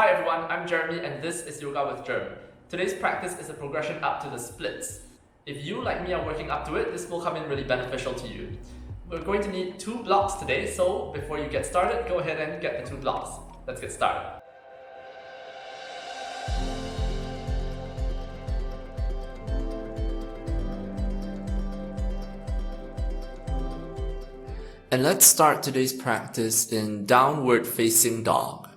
Hi everyone, I'm Jeremy and this is Yoga with Jerm. Today's practice is a progression up to the splits. If you, like me, are working up to it, this will come in really beneficial to you. We're going to need 2 blocks today, so before you get started, go ahead and get the 2 blocks. Let's get started. And let's start today's practice in downward facing dog.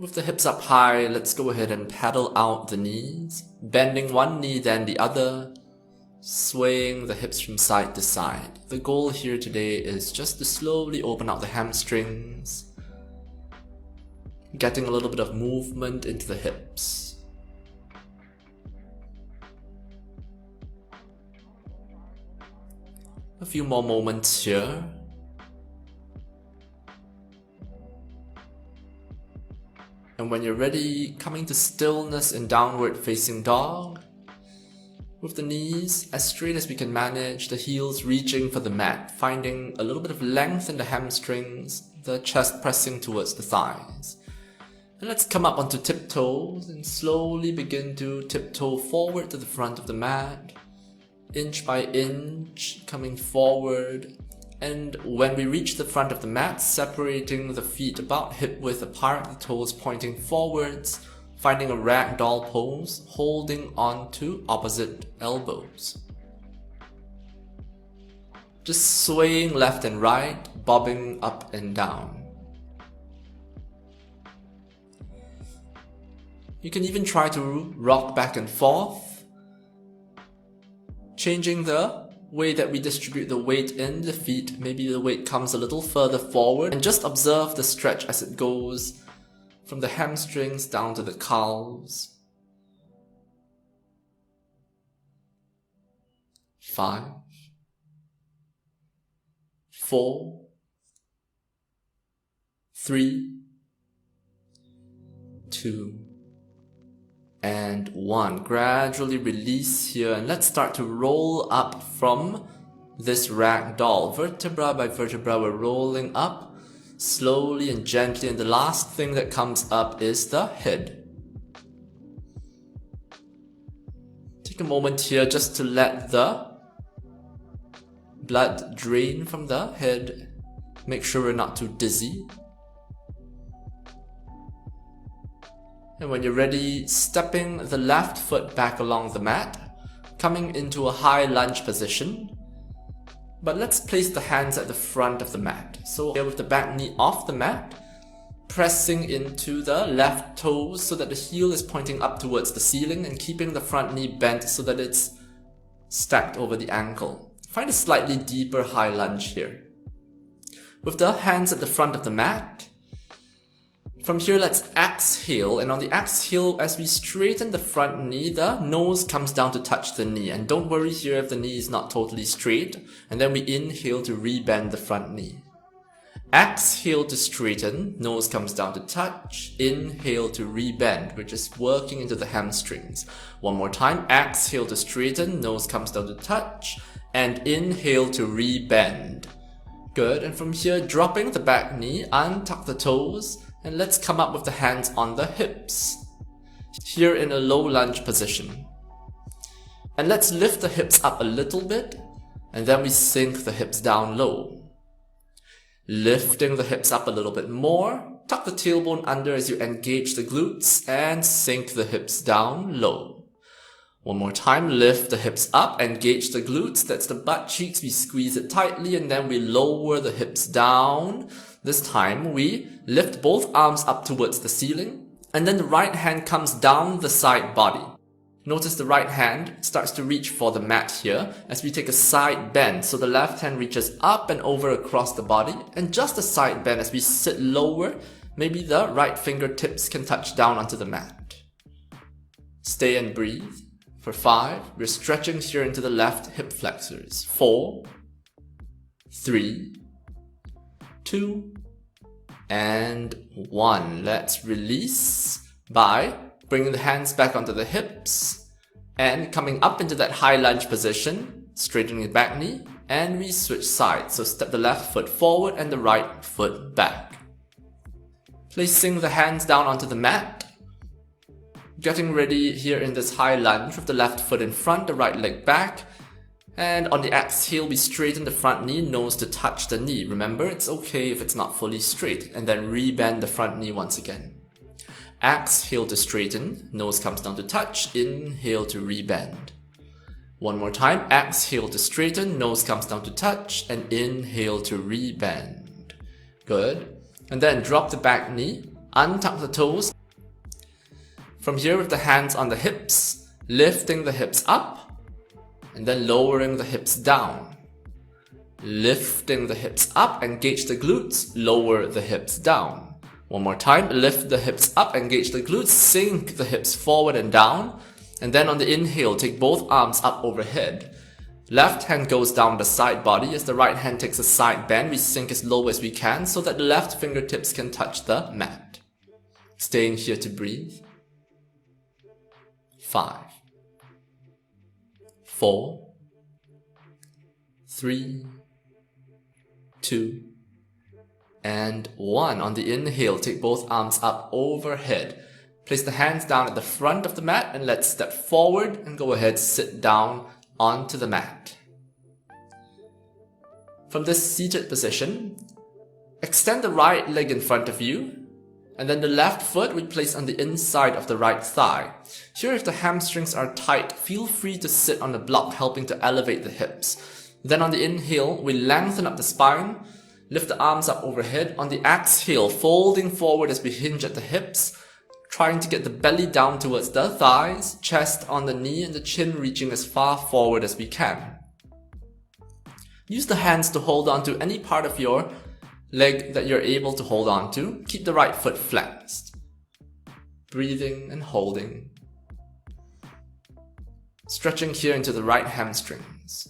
With the hips up high, let's go ahead and paddle out the knees, bending one knee then the other, swaying the hips from side to side. The goal here today is just to slowly open out the hamstrings, getting a little bit of movement into the hips. A few more moments here. And when you're ready, coming to stillness in downward facing dog, with the knees as straight as we can manage, the heels reaching for the mat, finding a little bit of length in the hamstrings, the chest pressing towards the thighs. And let's come up onto tiptoes and slowly begin to tiptoe forward to the front of the mat, inch by inch, coming forward. And when we reach the front of the mat, separating the feet about hip width apart, the toes pointing forwards, finding a ragdoll pose, holding on to opposite elbows. Just swaying left and right, bobbing up and down. You can even try to rock back and forth, changing the way that we distribute the weight in the feet. Maybe the weight comes a little further forward, and just observe the stretch as it goes from the hamstrings down to the calves. 5, 4, 3, 2, and 1. Gradually release here, and let's start to roll up from this ragdoll. Vertebra by vertebra, we're rolling up slowly and gently, and the last thing that comes up is the head. Take a moment here just to let the blood drain from the head. Make sure we're not too dizzy. And when you're ready, stepping the left foot back along the mat, coming into a high lunge position. But let's place the hands at the front of the mat. So here with the back knee off the mat, pressing into the left toes so that the heel is pointing up towards the ceiling, and keeping the front knee bent so that it's stacked over the ankle. Find a slightly deeper high lunge here. With the hands at the front of the mat, from here, let's exhale, and on the exhale, as we straighten the front knee, the nose comes down to touch the knee. And don't worry here if the knee is not totally straight. And then we inhale to rebend the front knee. Exhale to straighten, nose comes down to touch. Inhale to rebend, we're just working into the hamstrings. One more time, exhale to straighten, nose comes down to touch. And inhale to rebend. Good, and from here, dropping the back knee, untuck the toes. And let's come up with the hands on the hips, here in a low lunge position. And let's lift the hips up a little bit, and then we sink the hips down low. Lifting the hips up a little bit more, tuck the tailbone under as you engage the glutes, and sink the hips down low. One more time, lift the hips up, engage the glutes, that's the butt cheeks, we squeeze it tightly, and then we lower the hips down. This time we lift both arms up towards the ceiling, and then the right hand comes down the side body. Notice the right hand starts to reach for the mat here as we take a side bend. So the left hand reaches up and over across the body, and just a side bend as we sit lower. Maybe the right fingertips can touch down onto the mat. Stay and breathe. For 5, we're stretching here into the left hip flexors. 4, 3, 2, and 1. Let's release by bringing the hands back onto the hips and coming up into that high lunge position, straightening the back knee, and we switch sides. So step the left foot forward and the right foot back. Placing the hands down onto the mat, Getting ready here in this high lunge with the left foot in front, the right leg back. And on the exhale, we straighten the front knee, nose to touch the knee. Remember, it's okay if it's not fully straight. And then rebend the front knee once again. Exhale to straighten, nose comes down to touch, inhale to rebend. One more time, exhale to straighten, nose comes down to touch, and inhale to rebend. Good. And then drop the back knee, untuck the toes. From here with the hands on the hips, lifting the hips up, and then lowering the hips down. Lifting the hips up, engage the glutes, lower the hips down. One more time, lift the hips up, engage the glutes, sink the hips forward and down. And then on the inhale, take both arms up overhead. Left hand goes down the side body as the right hand takes a side bend. We sink as low as we can so that the left fingertips can touch the mat. Staying here to breathe. 5, 4, 3, 2, and 1. On the inhale, take both arms up overhead. Place the hands down at the front of the mat and let's step forward and go ahead, sit down onto the mat. From this seated position, extend the right leg in front of you. And then the left foot we place on the inside of the right thigh. Here, if the hamstrings are tight, feel free to sit on the block, helping to elevate the hips. Then on the inhale, we lengthen up the spine, lift the arms up overhead. On the exhale, folding forward as we hinge at the hips, trying to get the belly down towards the thighs, chest on the knee, and the chin reaching as far forward as we can. Use the hands to hold on to any part of your leg that you're able to hold on to. Keep the right foot flexed. Breathing and holding. Stretching here into the right hamstrings.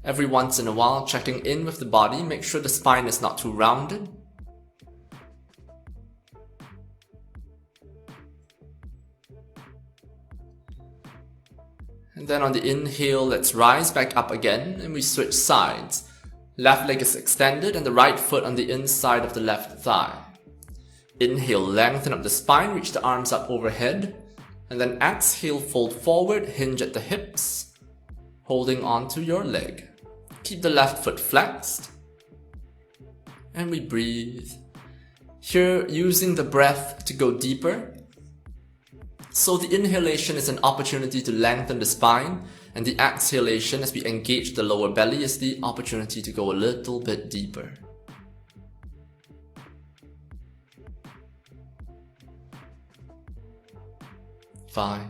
Every once in a while, checking in with the body, make sure the spine is not too rounded. And then on the inhale, let's rise back up again and we switch sides. Left leg is extended and the right foot on the inside of the left thigh. Inhale, lengthen up the spine, reach the arms up overhead. And then exhale, fold forward, hinge at the hips, holding on to your leg. Keep the left foot flexed. And we breathe. Here, using the breath to go deeper. So the inhalation is an opportunity to lengthen the spine, and the exhalation as we engage the lower belly is the opportunity to go a little bit deeper. Five,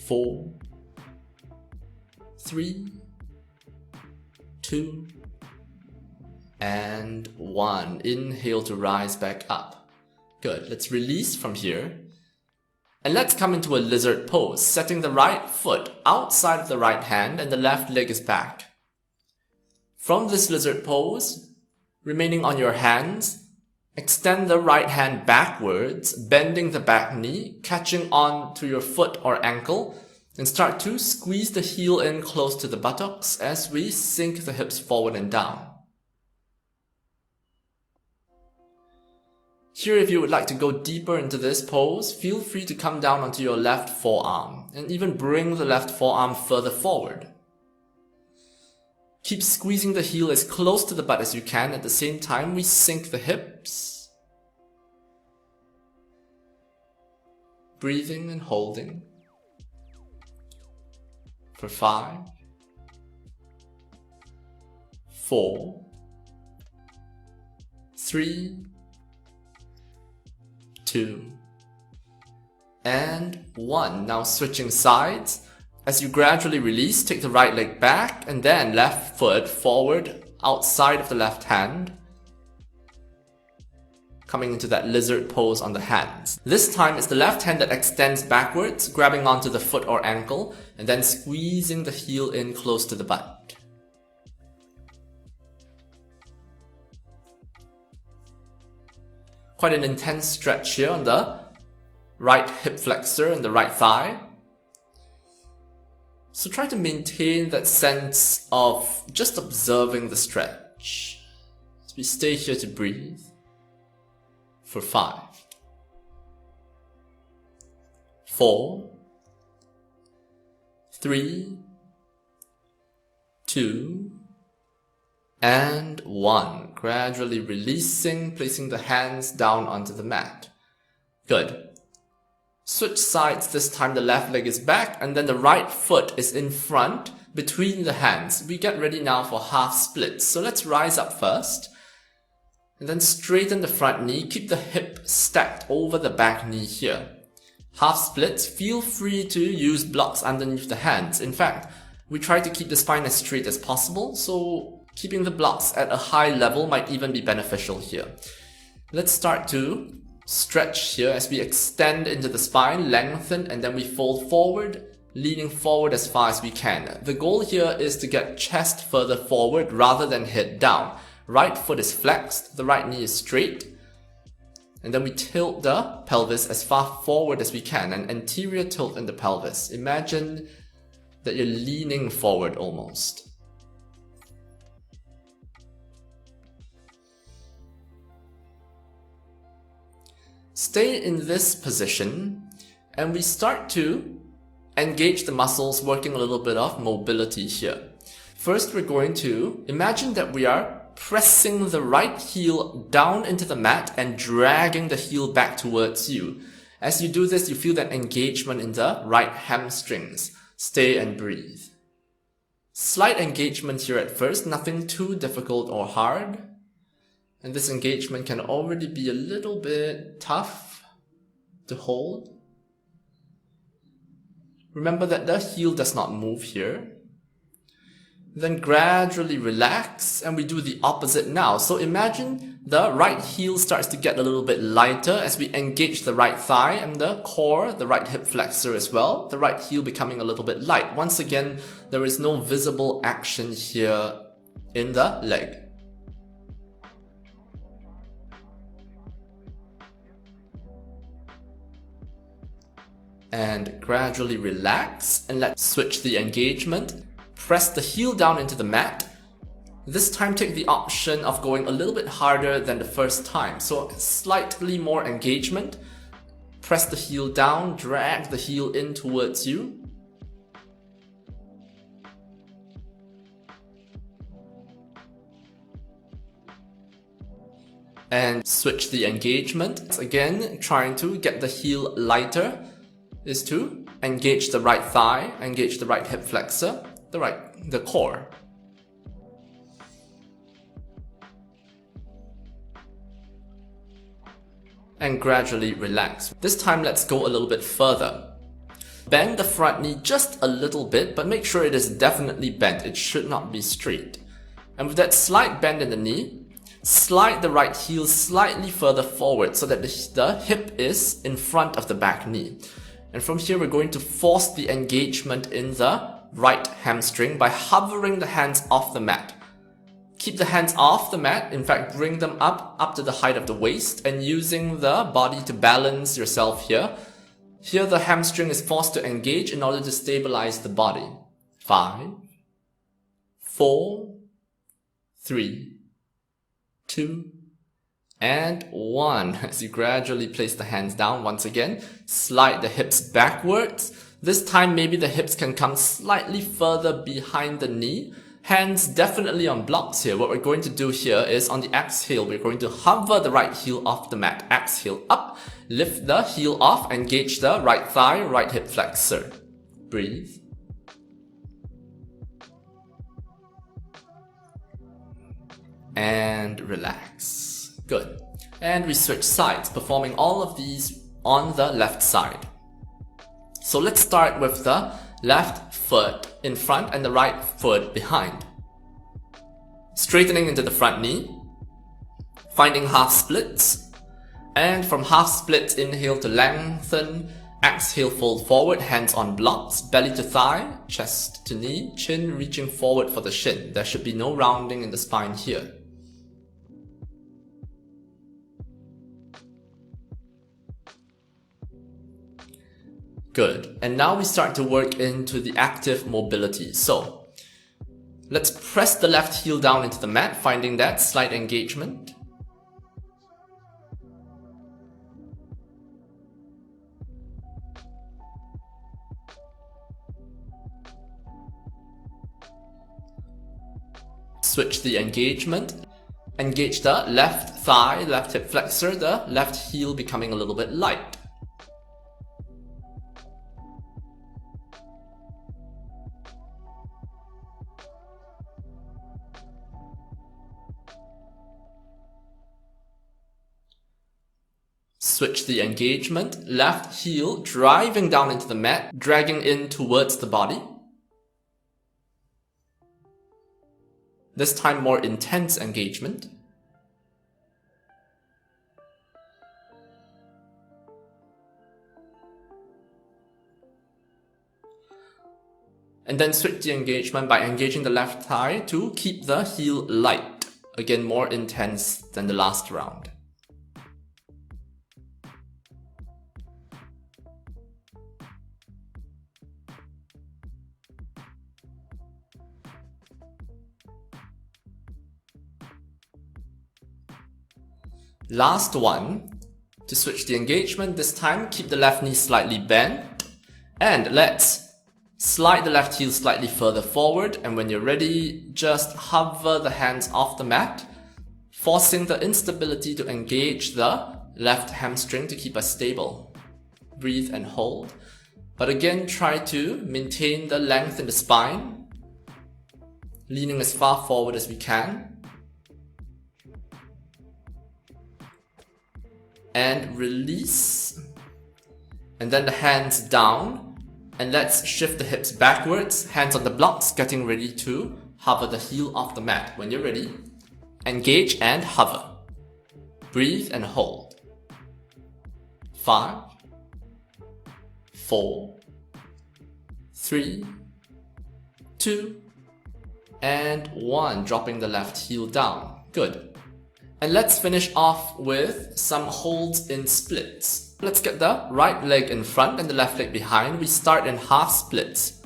4, 3, 2, and 1. Inhale to rise back up. Good. Let's release from here. And let's come into a lizard pose, setting the right foot outside of the right hand and the left leg is back. From this lizard pose, remaining on your hands, extend the right hand backwards, bending the back knee, catching on to your foot or ankle, and start to squeeze the heel in close to the buttocks as we sink the hips forward and down. Here, if you would like to go deeper into this pose, feel free to come down onto your left forearm and even bring the left forearm further forward. Keep squeezing the heel as close to the butt as you can. At the same time, we sink the hips. Breathing and holding. For 5, 4, 3, 2, and 1. Now switching sides. As you gradually release, take the right leg back and then left foot forward outside of the left hand. Coming into that lizard pose on the hands. This time it's the left hand that extends backwards, grabbing onto the foot or ankle, and then squeezing the heel in close to the butt. Quite an intense stretch here on the right hip flexor and the right thigh. So try to maintain that sense of just observing the stretch. So we stay here to breathe for 5, 4, 3, 2, and 1. Gradually releasing, placing the hands down onto the mat. Good. Switch sides. This time the left leg is back and then the right foot is in front between the hands. We get ready now for half splits. So let's rise up first and then straighten the front knee. Keep the hip stacked over the back knee here. Half splits. Feel free to use blocks underneath the hands. In fact, we try to keep the spine as straight as possible, so keeping the blocks at a high level might even be beneficial here. Let's start to stretch here as we extend into the spine, lengthen, and then we fold forward, leaning forward as far as we can. The goal here is to get chest further forward rather than head down. Right foot is flexed, the right knee is straight, and then we tilt the pelvis as far forward as we can, an anterior tilt in the pelvis. Imagine that you're leaning forward almost. Stay in this position and we start to engage the muscles, working a little bit of mobility here. First, we're going to imagine that we are pressing the right heel down into the mat and dragging the heel back towards you. As you do this, you feel that engagement in the right hamstrings. Stay and breathe. Slight engagement here at first, nothing too difficult or hard. And this engagement can already be a little bit tough to hold. Remember that the heel does not move here. Then gradually relax and we do the opposite now. So imagine the right heel starts to get a little bit lighter as we engage the right thigh and the core, the right hip flexor as well. The right heel becoming a little bit light. Once again, there is no visible action here in the leg. And gradually relax and let's switch the engagement. Press the heel down into the mat. This time take the option of going a little bit harder than the first time. So slightly more engagement. Press the heel down, drag the heel in towards you. And switch the engagement. Again, trying to get the heel lighter is to engage the right thigh, engage the right hip flexor, the core. And gradually relax. This time let's go a little bit further. Bend the front knee just a little bit, but make sure it is definitely bent. It should not be straight. And with that slight bend in the knee, slide the right heel slightly further forward so that the hip is in front of the back knee. And from here, we're going to force the engagement in the right hamstring by hovering the hands off the mat. Keep the hands off the mat, in fact, bring them up to the height of the waist and using the body to balance yourself here. Here, the hamstring is forced to engage in order to stabilize the body. 5, 4, 3, 2, and 1. As you gradually place the hands down once again, slide the hips backwards. This time maybe the hips can come slightly further behind the knee. Hands definitely on blocks here. What we're going to do here is on the exhale, we're going to hover the right heel off the mat. Exhale up, lift the heel off, engage the right thigh, right hip flexor. Breathe. And relax. Good. And we switch sides, performing all of these on the left side. So let's start with the left foot in front and the right foot behind. Straightening into the front knee, finding half splits, and from half splits, inhale to lengthen, exhale, fold forward, hands on blocks, belly to thigh, chest to knee, chin reaching forward for the shin. There should be no rounding in the spine here. Good. And now we start to work into the active mobility. So let's press the left heel down into the mat, finding that slight engagement. Switch the engagement. Engage the left thigh, left hip flexor, the left heel becoming a little bit light. Switch the engagement, left heel driving down into the mat, dragging in towards the body. This time more intense engagement. And then switch the engagement by engaging the left thigh to keep the heel light. Again, more intense than the last round. Last one. To switch the engagement, this time keep the left knee slightly bent. And let's slide the left heel slightly further forward, and when you're ready, just hover the hands off the mat, forcing the instability to engage the left hamstring to keep us stable. Breathe and hold. But again, try to maintain the length in the spine, leaning as far forward as we can. And release. And then the hands down. And let's shift the hips backwards, hands on the blocks, getting ready to hover the heel off the mat. When you're ready, engage and hover. Breathe and hold. 5, 4, 3, 2, and 1. Dropping the left heel down. Good. And let's finish off with some holds in splits. Let's get the right leg in front and the left leg behind. We start in half splits.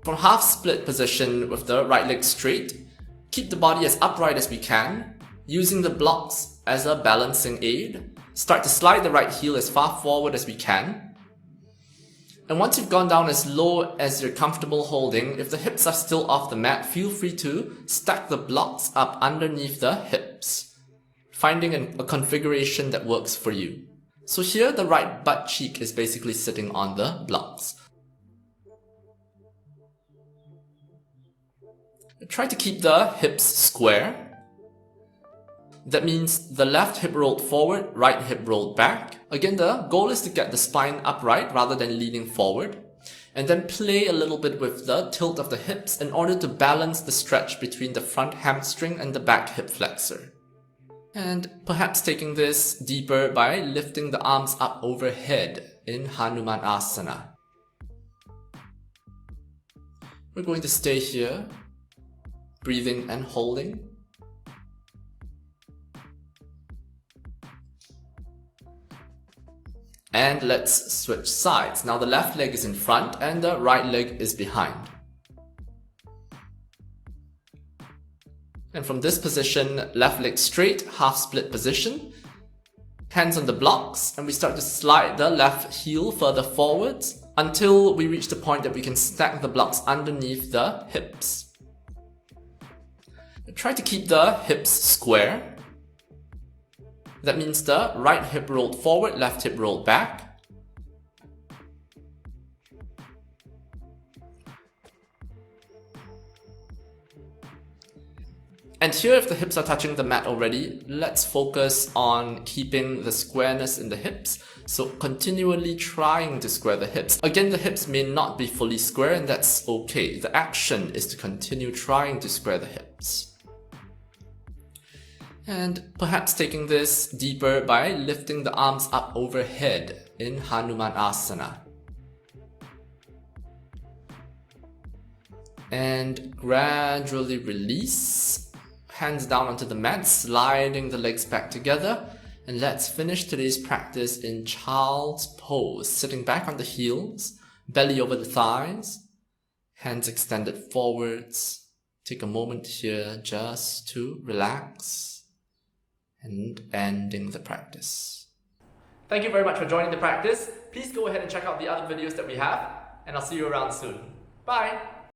From half split position with the right leg straight, keep the body as upright as we can, using the blocks as a balancing aid. Start to slide the right heel as far forward as we can. And once you've gone down as low as you're comfortable holding, if the hips are still off the mat, feel free to stack the blocks up underneath the hips, finding a configuration that works for you. So here the right butt cheek is basically sitting on the blocks. Try to keep the hips square. That means the left hip rolled forward, right hip rolled back. Again, the goal is to get the spine upright rather than leaning forward. And then play a little bit with the tilt of the hips in order to balance the stretch between the front hamstring and the back hip flexor. And perhaps taking this deeper by lifting the arms up overhead in Hanuman Asana. We're going to stay here, breathing and holding. And let's switch sides. Now the left leg is in front and the right leg is behind. And from this position, left leg straight, half split position. Hands on the blocks, and we start to slide the left heel further forwards until we reach the point that we can stack the blocks underneath the hips. Try to keep the hips square. That means the right hip rolled forward, left hip rolled back. And here, if the hips are touching the mat already, let's focus on keeping the squareness in the hips. So continually trying to square the hips. Again, the hips may not be fully square, and that's okay. The action is to continue trying to square the hips. And perhaps taking this deeper by lifting the arms up overhead in Hanuman Asana. And gradually release. Hands down onto the mat, sliding the legs back together. And let's finish today's practice in child's pose, sitting back on the heels, belly over the thighs, hands extended forwards. Take a moment here just to relax and ending the practice. Thank you very much for joining the practice. Please go ahead and check out the other videos that we have, and I'll see you around soon. Bye!